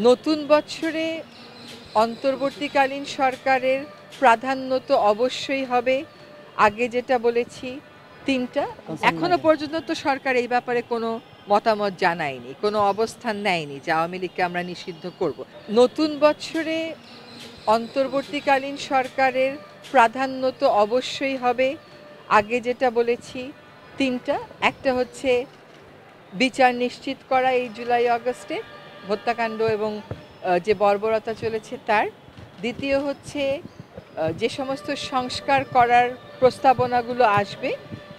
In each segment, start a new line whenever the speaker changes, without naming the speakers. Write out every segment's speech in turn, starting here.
নতুন বছরে অন্তর্বর্তীকালীন সরকারের প্রাধান্য তো অবশ্যই হবে। আগে যেটা বলেছি ৩টা। এখনো পর্যন্ত তো সরকার এই ব্যাপারে কোনো মতামত জানায়নি, কোনো অবস্থান নেয়নি যে আওয়ামী লীগকে আমরা নিষিদ্ধ করব। নতুন বছরে অন্তর্বর্তীকালীন সরকারের প্রাধান্য তো অবশ্যই হবে। আগে যেটা বলেছি ৩টা। একটা হচ্ছে বিচার নিশ্চিত করা এই জুলাই আগস্টে হত্যাকাণ্ড এবং যে বর্বরতা চলেছে তার। দ্বিতীয় হচ্ছে যে সমস্ত সংস্কার করার প্রস্তাবনাগুলো আসবে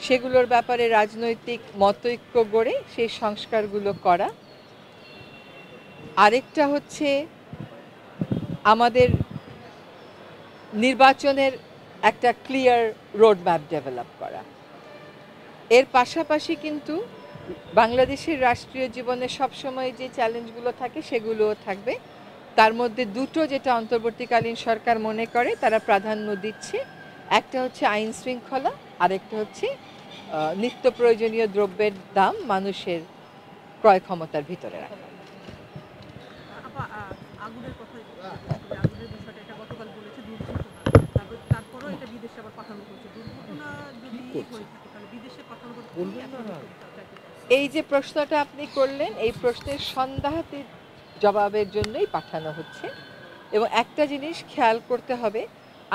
সেগুলোর ব্যাপারে রাজনৈতিক মতৈক্য গড়ে সেই সংস্কারগুলো করা। আরেকটা হচ্ছে আমাদের নির্বাচনের একটা ক্লিয়ার রোডম্যাপ ডেভেলপ করা। এর পাশাপাশি কিন্তু বাংলাদেশের রাষ্ট্রীয় জীবনে সবসময় যে চ্যালেঞ্জগুলো থাকে সেগুলোও থাকবে। তার মধ্যে দুটো যেটা অন্তর্বর্তীকালীন সরকার মনে করে তারা প্রাধান্য দিচ্ছে, একটা হচ্ছে আইন শৃঙ্খলা, আরেকটা হচ্ছে নিত্য প্রয়োজনীয় দ্রব্যের দাম মানুষের ক্রয় ক্ষমতার ভিতরে রাখা।
আগুনের কথা আগুনের বিষয়টা এটা গতকাল বলেছে দুর্ঘটনা, তারপরও এটা বিদেশে আবার পাঠানো হচ্ছে। দুর্ঘটনা যদি হয়ে থাকে তাহলে বিদেশে পাঠানো
এই যে প্রশ্নটা আপনি করলেন এই প্রশ্নের সন্দেহাতীত জবাবের জন্যই পাঠানো হচ্ছে। এবং একটা জিনিস খেয়াল করতে হবে,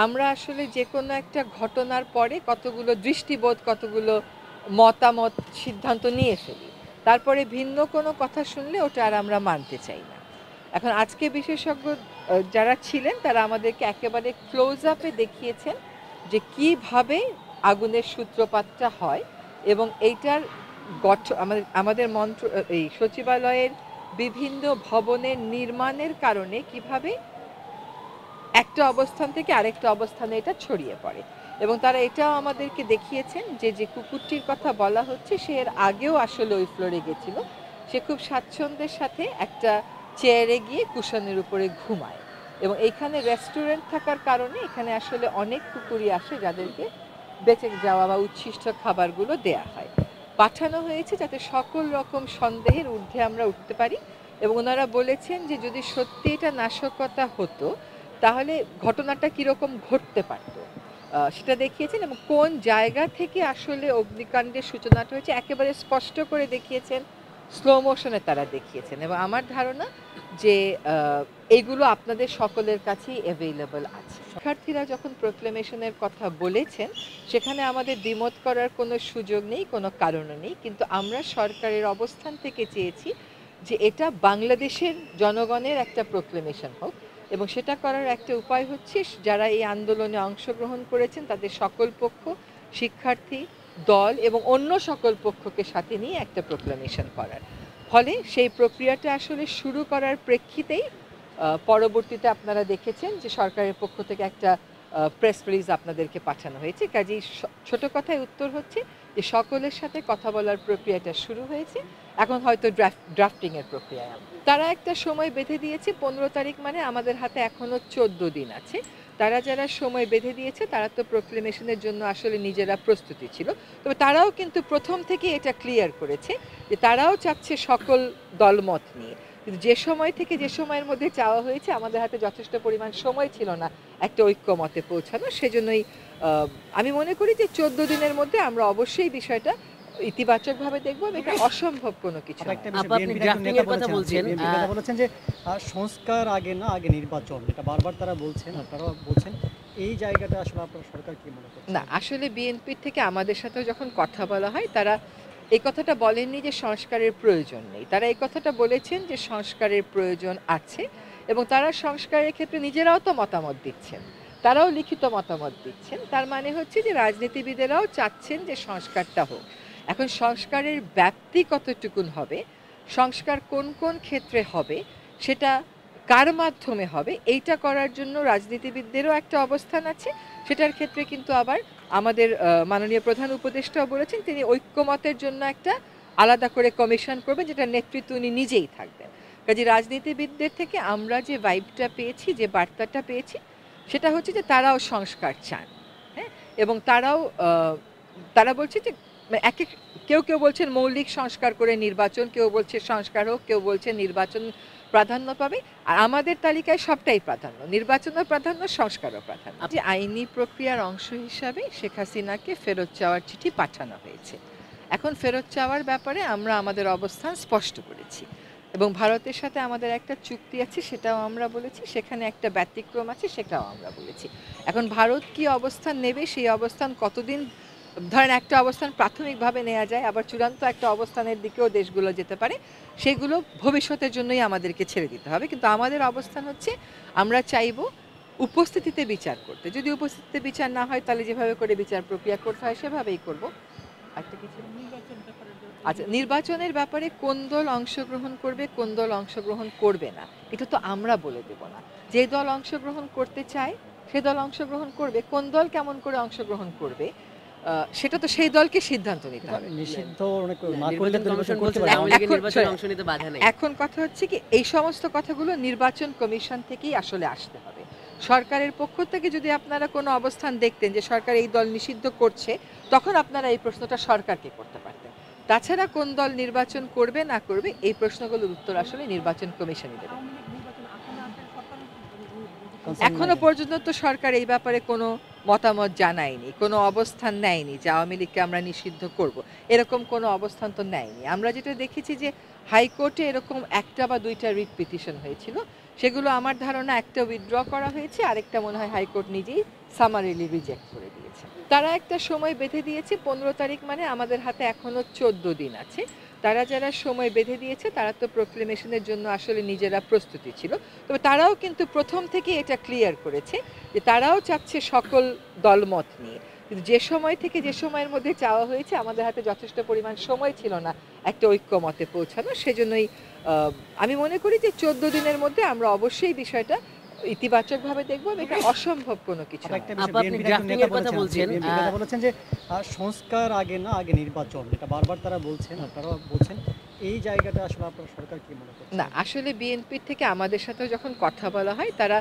আমরা আসলে যে কোনো একটা ঘটনার পরে কতগুলো দৃষ্টিবোধ, কতগুলো মতামত, সিদ্ধান্ত নিয়ে ফেলি, তারপরে ভিন্ন কোনো কথা শুনলে ওটা আর আমরা মানতে চাই না। এখন আজকে বিশেষজ্ঞ যারা ছিলেন তারা আমাদেরকে একেবারে ক্লোজ আপে দেখিয়েছেন যে কিভাবে আগুনের সূত্রপাতটা হয় এবং এইটার আমাদের এই সচিবালয়ের বিভিন্ন ভবনের নির্মাণের কারণে কিভাবে একটা অবস্থান থেকে আরেকটা অবস্থানে এটা ছড়িয়ে পড়ে। এবং তারা এটাও আমাদেরকে দেখিয়েছেন যে যে কুকুরটির কথা বলা হচ্ছে সে এর আগেও আসলে ওই ফ্লোরে গেছিল, সে খুব স্বাচ্ছন্দ্যের সাথে একটা চেয়ারে গিয়ে কুশনের উপরে ঘুমায়। এবং এইখানে রেস্টুরেন্ট থাকার কারণে এখানে আসলে অনেক কুকুরই আসে যাদেরকে বেঁচে যাওয়া বা উচ্ছিষ্ট খাবারগুলো দেয়া হয়। পাঠানো হয়েছে যাতে সকল রকম সন্দেহের ঊর্ধ্বে আমরা উঠতে পারি। এবং ওনারা বলেছেন যে যদি সত্যি এটা নাশকতা হতো তাহলে ঘটনাটা কীরকম ঘটতে পারত সেটা দেখিয়েছেন এবং কোন জায়গা থেকে আসলে অগ্নিকাণ্ডের সূচনাটা হয়েছে একেবারে স্পষ্ট করে দেখিয়েছেন, স্লো মোশনে তারা দেখিয়েছেন। এবং আমার ধারণা যে এইগুলো আপনাদের সকলের কাছেই অ্যাভেইলেবল আছে। শিক্ষার্থীরা যখন প্রোক্লেমেশনের কথা বলেছেন সেখানে আমাদের দ্বিমত করার কোনো সুযোগ নেই, কোনো কারণও নেই, কিন্তু আমরা সরকারের অবস্থান থেকে চেয়েছি যে এটা বাংলাদেশের জনগণের একটা প্রোক্লেমেশন হোক। এবং সেটা করার একটা উপায় হচ্ছে যারা এই আন্দোলনে অংশগ্রহণ করেছেন তাদের সকল পক্ষ, শিক্ষার্থী দল এবং অন্য সকল পক্ষকে সাথে নিয়ে একটা প্রোক্লামেশন করার। ফলে সেই প্রক্রিয়াটা আসলে শুরু করার প্রেক্ষিতেই পরবর্তীতে আপনারা দেখেছেন যে সরকারের পক্ষ থেকে একটা প্রেস রিলিজ আপনাদেরকে পাঠানো হয়েছে। কাজেই ছোট কথায় উত্তর হচ্ছে যে সকলের সাথে কথা বলার প্রক্রিয়াটা শুরু হয়েছে, এখন হয়তো ড্রাফটিংয়ের প্রক্রিয়ায়। তারা একটা সময় বেঁধে দিয়েছে 15 তারিখ, মানে আমাদের হাতে এখনও 14 দিন আছে। তারা যারা সময় বেঁধে দিয়েছে তারা তো প্রোক্লেমেশনের জন্য আসলে নিজেরা প্রস্তুতি ছিল, তবে তারাও কিন্তু প্রথম থেকে এটা ক্লিয়ার করেছে যে তারাও চাচ্ছে সকল দলমত নিয়ে। কিন্তু যে সময় থেকে যে সময়ের মধ্যে চাওয়া হয়েছে আমাদের হাতে যথেষ্ট পরিমাণ সময় ছিল না একটা ঐক্যমতে পৌঁছানো, সেজন্যই আমি মনে করি যে 14 দিনের মধ্যে আমরা অবশ্যই বিষয়টা ইতিবাচকভাবে দেখবো। এটা অসম্ভব কোনো কিছু না।
আপনি বলেছেন যে সংস্কার আগে না, আগে নির্বাচন, এটা বারবার তারা বলছেন, আপনারা বলছেন, এই জায়গাটা আসলে আপনার সরকার কি মনে করছে?
না, আসলে বিএনপির থেকে আমাদের সাথেও যখন কথা বলা হয় তারা এই কথাটা বলেননি যে সংস্কারের প্রয়োজন নেই, তারা এই কথাটা বলেছেন যে সংস্কারের প্রয়োজন আছে এবং তারা সংস্কারের ক্ষেত্রে নিজেরাও তো মতামত দিচ্ছেন, তারাও লিখিত মতামত দিচ্ছেন। তার মানে হচ্ছে যে রাজনীতিবিদেরাও চাচ্ছেন যে সংস্কারটা হোক। এখন সংস্কারের ব্যাপ্তি কতটুকুন হবে, সংস্কার কোন কোন ক্ষেত্রে হবে, সেটা কার মাধ্যমে হবে, এইটা করার জন্য রাজনীতিবিদদেরও একটা অবস্থান আছে। সেটার ক্ষেত্রে কিন্তু আবার আমাদের মাননীয় প্রধান উপদেষ্টাও বলেছেন তিনি ঐক্যমতের জন্য একটা আলাদা করে কমিশন করবেন, যেটা নেতৃত্ব উনি নিজেই থাকবেন। কাজে রাজনীতিবিদদের থেকে আমরা যে ভাইবটা পেয়েছি, যে বার্তাটা পেয়েছি, সেটা হচ্ছে যে তারাও সংস্কার চান। হ্যাঁ, এবং তারা বলছে যে এক কেউ কেউ বলছেন মৌলিক সংস্কার করে নির্বাচন, কেউ বলছে সংস্কার হোক, কেউ বলছে নির্বাচন প্রাধান্য পাবে, আর আমাদের তালিকায় সবটাই প্রাধান্য, নির্বাচনের প্রাধান্য, সংস্কারও প্রাধান্য। যে আইনি প্রক্রিয়ার অংশ হিসাবে শেখ হাসিনাকে ফেরত চাওয়ার চিঠি পাঠানো হয়েছে। এখন ফেরত চাওয়ার ব্যাপারে আমরা আমাদের অবস্থান স্পষ্ট করেছি এবং ভারতের সাথে আমাদের একটা চুক্তি আছে, সেটাও আমরা বলেছি, সেখানে একটা ব্যতিক্রম আছে, সেটাও আমরা বলেছি। এখন ভারত কি অবস্থান নেবে, সেই অবস্থান কতদিন, ধরেন একটা অবস্থান প্রাথমিকভাবে নেওয়া যায়, আবার চূড়ান্ত একটা অবস্থানের দিকেও দেশগুলো যেতে পারে, সেগুলো ভবিষ্যতের জন্যই আমাদেরকে ছেড়ে দিতে হবে। কিন্তু আমাদের অবস্থান হচ্ছে আমরা চাইব উপস্থিতিতে বিচার করতে। যদি উপস্থিতিতে বিচার না হয় তাহলে যেভাবে করে বিচার প্রক্রিয়া করতে হয় সেভাবেই করব। একটা কিছু
নির্বাচন ব্যাপারে
আচ্ছা, নির্বাচনের ব্যাপারে কোন দল অংশগ্রহণ করবে, কোন দল অংশগ্রহণ করবে না, এটা তো আমরা বলে দেব না। যে দল অংশগ্রহণ করতে চায় সে দল অংশগ্রহণ করবে, কোন দল কেমন করে অংশগ্রহণ করবে সেটা তো সেই দলকে সিদ্ধান্ত নিতে হবে।
নিষিদ্ধ অনেক না করলে তো নির্বাচন করতে
না,
পারে।
আওয়ামী লীগের
এখন
নির্বাচনে অংশ নিতে বাধা নেই।
এখন কথা হচ্ছে কি, এই সমস্ত কথাগুলো নির্বাচন কমিশন থেকেই আসলে আসতে হবে। সরকারের পক্ষ থেকে যদি আপনারা কোনো অবস্থান দেখতেন যে সরকার এই দল নিষিদ্ধ করছে, তখন আপনারা এই প্রশ্নটা সরকারকে করতে পারতেন। তাছাড়া কোন দল নির্বাচন করবে না করবে এই প্রশ্নগুলোর উত্তর আসলে নির্বাচন কমিশনই দেবে।
আওয়ামী লীগ নির্বাচন আসলে আপনার সরকার
এখনো পর্যন্ত তো সরকার এই ব্যাপারে কোনো মতামত জানায়নি, কোনো অবস্থান নেয়নি যে আওয়ামী লীগকে আমরা নিষিদ্ধ করব, এরকম কোনো অবস্থান তো নেয়নি। আমরা যেটা দেখেছি যে হাইকোর্টে এরকম একটা বা দুইটা রিট পিটিশন হয়েছিল, সেগুলো আমার ধারণা একটা উইথড্র করা হয়েছে, আরেকটা মনে হয় হাইকোর্ট নিজেই সামারিলি রিজেক্ট করে দিয়েছে। তারা একটা সময় বেঁধে দিয়েছে 15 তারিখ, মানে আমাদের হাতে এখনো 14 দিন আছে। তারা যারা সময় বেঁধে দিয়েছে তারা তো প্রোক্লেমেশনের জন্য আসলে নিজেরা প্রস্তুতি ছিল, তবে তারাও কিন্তু প্রথম থেকে এটা ক্লিয়ার করেছে যে তারাও চাচ্ছে সকল দলমত নিয়ে। কিন্তু যে সময় থেকে যে সময়ের মধ্যে চাওয়া হয়েছে আমাদের হাতে যথেষ্ট পরিমাণ সময় ছিল না একটা ঐক্যমতে পৌঁছানো, সেজন্যই আমি মনে করি যে 14 দিনের মধ্যে আমরা অবশ্যই বিষয়টা ইতিবাচকভাবে দেখব। এটা অসম্ভব কোনো কিছু
আরেকটা
নয়।
বিষয়,
আপা, আপনি
বিএনপির একজন
drafting
নেতা
এর কথা বলছেন,
বিএনপির নেতা বলেছেন যে সংস্কার আগে না, আগে নির্বাচন, এটা বারবার তারা বলছেন, আপনারাও বলছেন। এই জায়গাটা আসলে আপনার সরকার কি মনে করছে?
না, আসলে বিএনপির থেকে আমাদের সাথেও যখন কথা বলা হয় তারা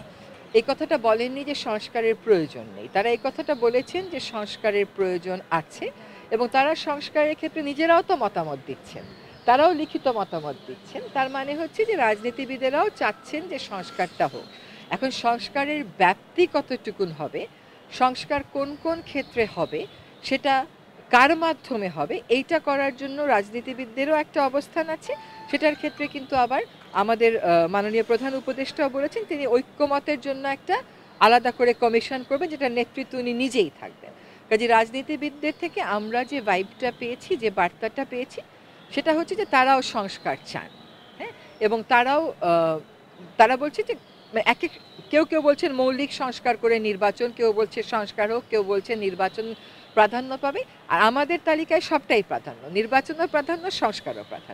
এই কথাটা বলেননি যে সংস্কারের প্রয়োজন নেই। তারা এই কথাটা বলেছেন যে সংস্কারের প্রয়োজন আছে এবং তারা সংস্কারের ক্ষেত্রে নিজেরাও তো মতামত দিচ্ছেন, তারাও লিখিত মতামত দিচ্ছেন। তার মানে হচ্ছে যে রাজনীতিবিদেরাও চাচ্ছেন যে সংস্কারটা হোক। এখন সংস্কারের ব্যাপ্তি কতটুকুন হবে, সংস্কার কোন কোন ক্ষেত্রে হবে, সেটা কার মাধ্যমে হবে, এইটা করার জন্য রাজনীতিবিদদেরও একটা অবস্থান আছে। সেটার ক্ষেত্রে কিন্তু আবার আমাদের মাননীয় প্রধান উপদেষ্টাও বলেছেন তিনি ঐক্যমতের জন্য একটা আলাদা করে কমিশন করবেন, যেটা নেতৃত্ব উনি নিজেই থাকবেন। কাজে রাজনীতিবিদদের থেকে আমরা যে ভাইবটা পেয়েছি, যে বার্তাটা পেয়েছি, সেটা হচ্ছে যে তারাও সংস্কার চান, হ্যাঁ, এবং তারা বলছে যে এক এক, কেউ কেউ বলছেন মৌলিক সংস্কার করে নির্বাচন, কেউ বলছে সংস্কার হোক, কেউ বলছে নির্বাচন প্রাধান্য পাবে, আর আমাদের তালিকায় সবটাই প্রাধান্য, নির্বাচনও প্রাধান্য, সংস্কারও প্রাধান্য।